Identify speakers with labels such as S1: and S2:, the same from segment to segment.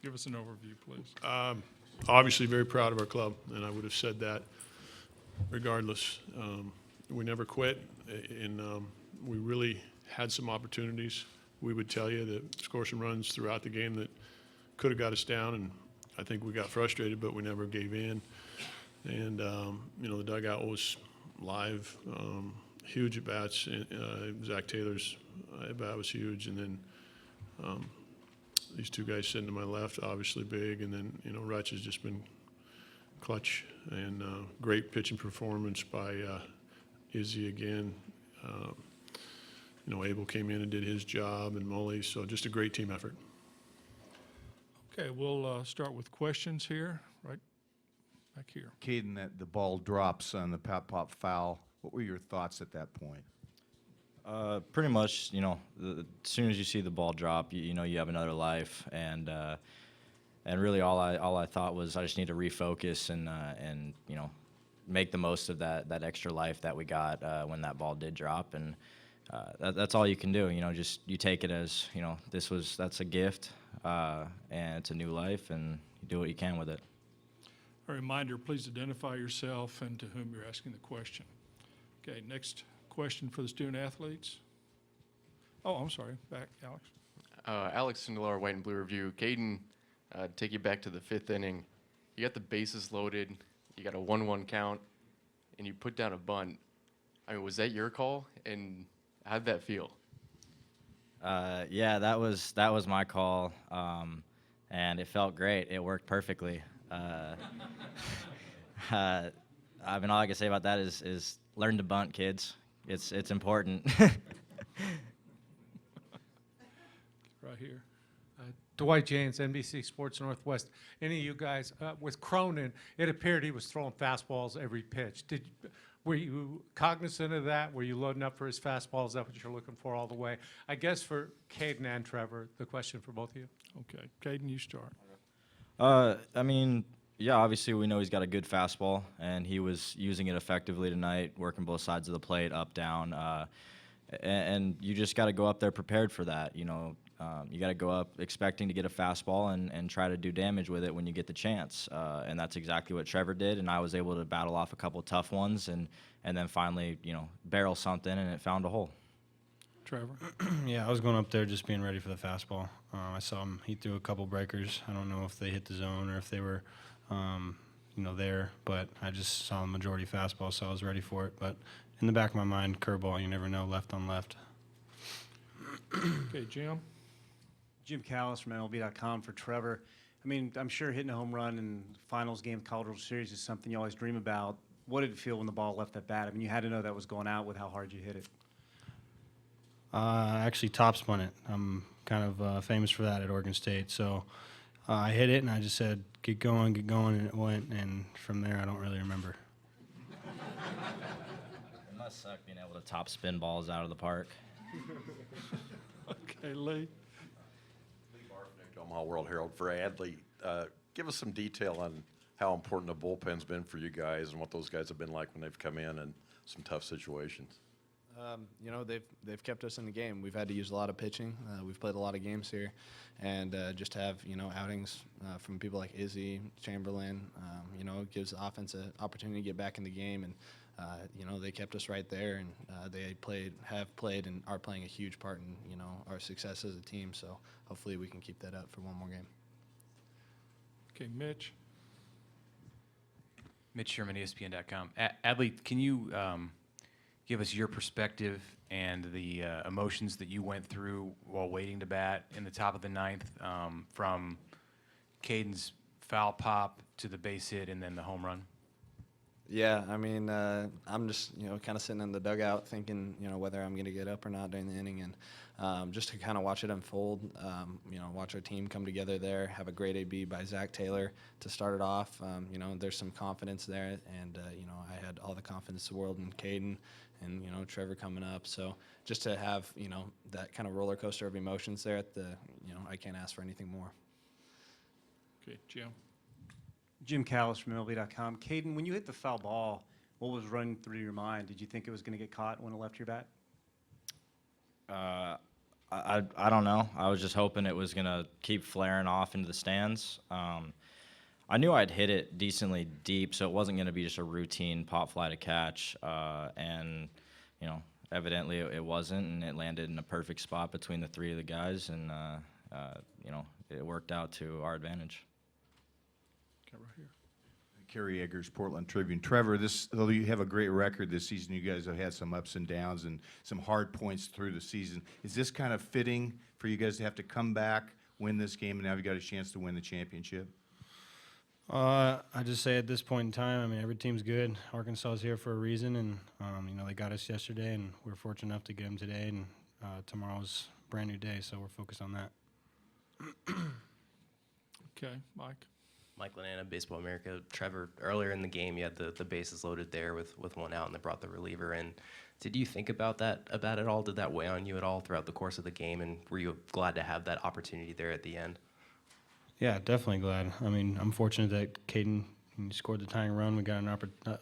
S1: Give us an overview, please.
S2: Obviously very proud of our club, and I would have said that regardless. We never quit, and we really had some opportunities. We would tell you that score some runs throughout the game that could have got us down, and I think we got frustrated, but we never gave in. And, the dugout was live, huge at bats. Zach Taylor's at bat was huge, and then these two guys sitting to my left, obviously big, and then, Rutch has just been clutch, and great pitching performance by Izzy again. Abel came in and did his job, and Mully, so just a great team effort.
S1: Okay, we'll start with questions here, right back here.
S3: Caden, that the ball drops on the pop foul. What were your thoughts at that point?
S4: Pretty much, as soon as you see the ball drop, you know you have another life, and really all I thought was I just need to refocus and make the most of that extra life that we got when that ball did drop, and that's all you can do. Just you take it as that's a gift, and it's a new life, and you do what you can with it.
S1: A reminder, please identify yourself and to whom you're asking the question. Okay, next question for the student athletes. Oh, I'm sorry, back, Alex.
S5: Alex Sindelar, White and Blue Review. Caden, take you back to the 5th inning. You got the bases loaded, you got a 1-1 count, and you put down a bunt. I mean, was that your call? And how'd that feel?
S4: Yeah, that was my call, and it felt great. It worked perfectly. All I can say about that is learn to bunt, kids. It's important.
S1: Right here.
S6: Dwight James, NBC Sports Northwest. Any of you guys, with Cronin, it appeared he was throwing fastballs every pitch. Were you cognizant of that? Were you loading up for his fastball? Is that what you're looking for all the way? I guess for Caden and Trevor, the question for both of you.
S1: Okay, Caden, you start.
S4: Yeah, obviously we know he's got a good fastball, and he was using it effectively tonight, working both sides of the plate, up, down, and you just got to go up there prepared for that. You got to go up expecting to get a fastball and try to do damage with it when you get the chance, and that's exactly what Trevor did, and I was able to battle off a couple tough ones, and then finally, barrel something, and it found a hole.
S1: Trevor?
S7: Yeah, I was going up there just being ready for the fastball. I saw him. He threw a couple breakers. I don't know if they hit the zone or if they were, there. But I just saw the majority fastball, so I was ready for it. But in the back of my mind, curveball, you never know, left on left.
S1: Okay, Jim?
S8: Jim Callis from MLB.com for Trevor. I mean, I'm sure hitting a home run in the finals game of the College World Series is something you always dream about. What did it feel when the ball left that bat? I mean, you had to know that was going out with how hard you hit it.
S7: I actually top spun it. I'm kind of famous for that at Oregon State. So I hit it, and I just said, get going, and it went. And from there, I don't really remember.
S4: It must suck being able to top spin balls out of the park.
S1: Okay, Lee?
S9: Lee Barfnick, Omaha World Herald for Adley. Give us some detail on how important the bullpen's been for you guys and what those guys have been like when they've come in some tough situations.
S10: They've kept us in the game. We've had to use a lot of pitching. We've played a lot of games here, and just to have outings from people like Izzy, Chamberlain, it gives the offense an opportunity to get back in the game, and they kept us right there, and they have played, and are playing a huge part in our success as a team. So hopefully we can keep that up for one more game.
S1: Okay, Mitch?
S11: Mitch Sherman, ESPN.com. Adley, can you give us your perspective and the emotions that you went through while waiting to bat in the top of the ninth, from Caden's foul pop to the base hit and then the home run?
S10: Yeah, I mean, I'm just, kind of sitting in the dugout thinking, whether I'm going to get up or not during the inning, and just to kind of watch it unfold, watch our team come together there, have a great AB by Zach Taylor to start it off. There's some confidence there, and, I had all the confidence in the world in Caden and, Trevor coming up. So just to have, that kind of roller coaster of emotions there at the, I can't ask for anything more.
S1: Okay, Jim?
S8: Jim Callis from MLB.com. Caden, when you hit the foul ball, what was running through your mind? Did you think it was going to get caught when it left your bat?
S4: I don't know. I was just hoping it was gonna keep flaring off into the stands. I knew I'd hit it decently deep, so it wasn't gonna be just a routine pop fly to catch. And you know, evidently it wasn't, and it landed in a perfect spot between the three of the guys, and you know, it worked out to our advantage.
S1: Okay, right here.
S3: Kerry Eggers, Portland Tribune. Trevor, though you have a great record this season, you guys have had some ups and downs and some hard points through the season. Is this kind of fitting for you guys to have to come back, win this game, and now you got a chance to win the championship?
S7: I just say at this point in time, I mean, every team's good. Arkansas is here for a reason, and you know, they got us yesterday, and we're fortunate enough to get them today, and tomorrow's a brand new day, so we're focused on that.
S1: Okay, Mike?
S12: Mike Lanana, Baseball America. Trevor, earlier in the game, you had the bases loaded there with one out, and they brought the reliever in. Did you think about that at all? Did that weigh on you at all throughout the course of the game, and were you glad to have that opportunity there at the end?
S7: Yeah, definitely glad. I mean, I'm fortunate that Caden scored the tying run. We got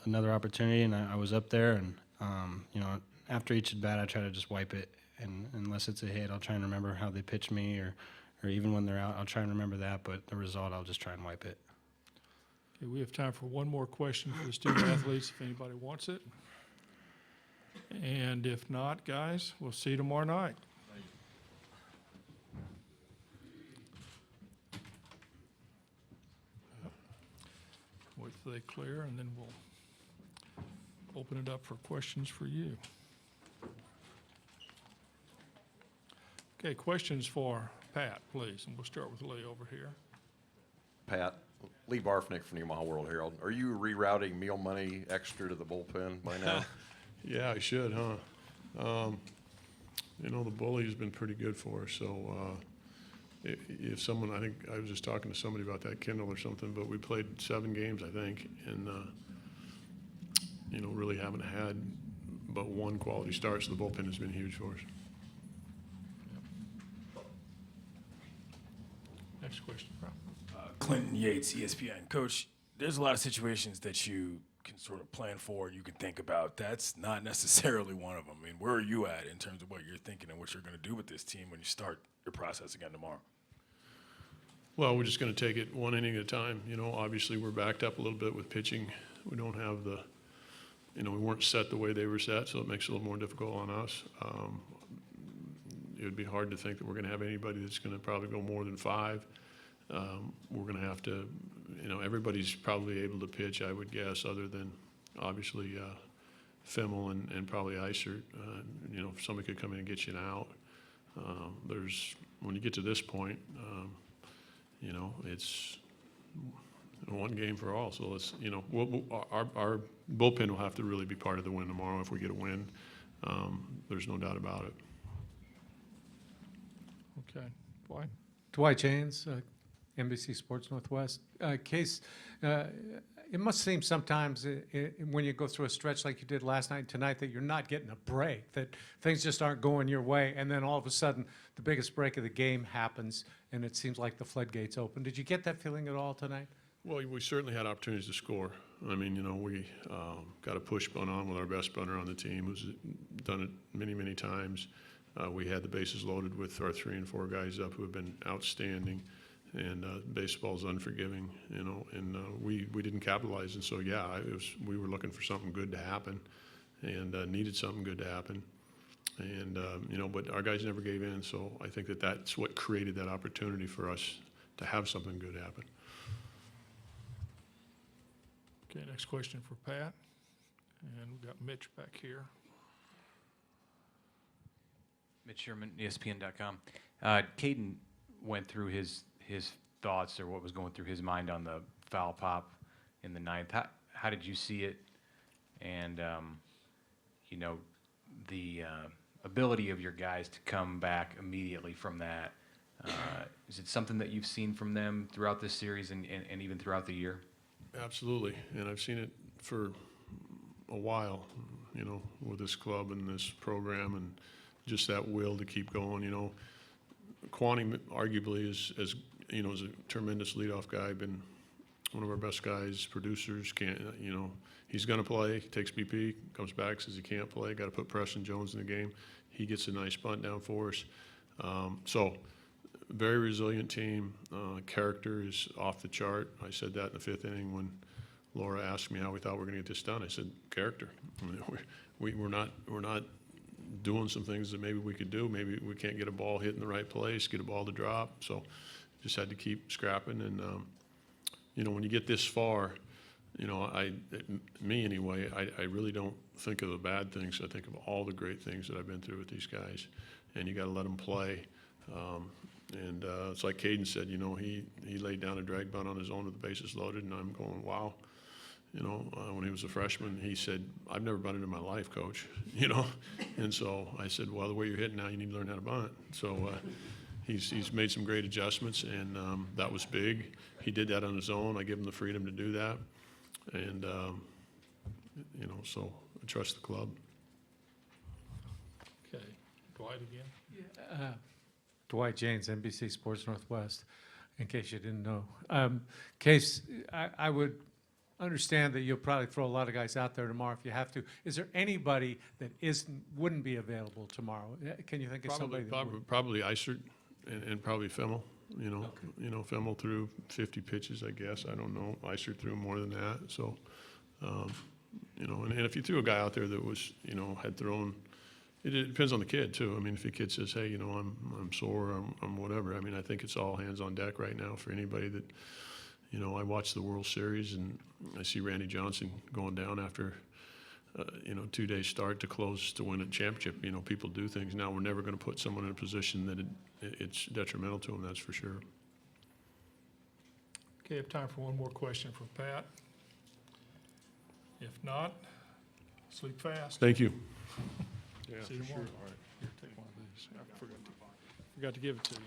S7: another opportunity, and I was up there. And you know, after each at bat, I try to just wipe it. And unless it's a hit, I'll try and remember how they pitched me, or even when they're out, I'll try and remember that. But the result, I'll just try and wipe it.
S1: Okay, we have time for one more question for the student athletes, if anybody wants it. And if not, guys, we'll see you tomorrow night. Wait till they clear, and then we'll open it up for questions for you. Okay, questions for Pat, please, and we'll start with Lee over here.
S9: Pat, Lee Barfnick from the Omaha World Herald. Are you rerouting meal money extra to the bullpen by now?
S2: Yeah, I should, huh? You know, the bully's been pretty good for us, so if someone, I think, I was just talking to somebody about that, Kindle or something, but we played 7 games, I think, and, you know, really haven't had but one quality start, so the bullpen has been huge for us.
S1: Next question, Rob.
S13: Clinton Yates, ESPN. Coach, there's a lot of situations that you can sort of plan for, you can think about. That's not necessarily one of them. I mean, where are you at in terms of what you're thinking and what you're going to do with this team when you start your process again tomorrow?
S2: Well, we're just going to take it one inning at a time. You know, obviously we're backed up a little bit with pitching. We don't have the, you know, we weren't set the way they were set, so it makes it a little more difficult on us. It would be hard to think that we're going to have anybody that's going to probably go more than 5. We're going to have to, you know, everybody's probably able to pitch, I would guess, other than obviously Fimmel and probably Eisert. You know, if somebody could come in and get you an out. When you get to this point, you know, it's one game for all. So let's, you know, our bullpen will have to really be part of the win tomorrow if we get a win. There's no doubt about it.
S1: Okay, Dwight?
S6: Dwight James, NBC Sports Northwest. Case, it must seem sometimes when you go through a stretch like you did last night and tonight that you're not getting a break, that things just aren't going your way, and then all of a sudden the biggest break of the game happens and it seems like the floodgates open. Did you get that feeling at all tonight?
S2: Well, we certainly had opportunities to score. I mean, you know, we got a push bunt on with our best bunter on the team, who's done it many, many times. We had the bases loaded with our 3 and 4 guys up who have been outstanding, and baseball's unforgiving, you know, and we didn't capitalize. And so, yeah, we were looking for something good to happen and needed something good to happen. And, you know, but our guys never gave in, so I think that's what created that opportunity for us to have something good happen.
S1: Okay, next question for Pat. And we've got Mitch back here.
S11: Mitch Sherman, ESPN.com. Caden went through his thoughts or what was going through his mind on the foul pop in the 9th. How did you see it? And, you know, the ability of your guys to come back immediately from that. Is it something that you've seen from them throughout this series and even throughout the year?
S2: Absolutely, and I've seen it for a while, you know, with this club and this program, and just that will to keep going. You know, Kwani arguably is you know, is a tremendous leadoff guy, been one of our best guys, producers. Can't, you know, he's going to play. Takes BP, comes back, says he can't play. Got to put Preston Jones in the game. He gets a nice bunt down for us. So, very resilient team. Character is off the chart. I said that in the 5th inning when Laura asked me how we thought we were going to get this done. I said, character. I mean, we're not doing some things that maybe we could do. Maybe we can't get a ball hit in the right place, get a ball to drop. So, just had to keep scrapping. And you know, when you get this far, you know, me anyway, I really don't think of the bad things. I think of all the great things that I've been through with these guys, and you got to let them play. It's like Caden said, you know, he laid down a drag bunt on his own with the bases loaded, and I'm going, wow. You know, when he was a freshman, he said, I've never bunted in my life, Coach, you know. And so I said, well, the way you're hitting now, you need to learn how to bunt. So he's made some great adjustments, and that was big. He did that on his own. I give him the freedom to do that. And, you know, so I trust the club.
S1: Okay, Dwight again?
S6: Dwight James, NBC Sports Northwest, in case you didn't know. Case, I would understand that you'll probably throw a lot of guys out there tomorrow if you have to. Is there anybody that wouldn't be available tomorrow? Can you think of somebody that would?
S2: Probably Isert and probably Fimmel. You know, you know, Fimmel threw 50 pitches, I guess. I don't know. Isert threw more than that. So, you know, and if you threw a guy out there that was, you know, had thrown, it depends on the kid too. I mean, if a kid says, hey, you know, I'm sore, I'm whatever. I mean, I think it's all hands on deck right now for anybody that, you know, I watched the World Series and I see Randy Johnson going down after, you know, 2-day start to close to win a championship. You know, people do things. Now we're never going to put someone in a position that it's detrimental to them, that's for sure.
S1: Okay, I have time for one more question from Pat. If not, sleep fast.
S2: Thank you. Yeah,
S1: See you
S2: for sure.
S1: tomorrow. Here, take one of these. I forgot to give it to you.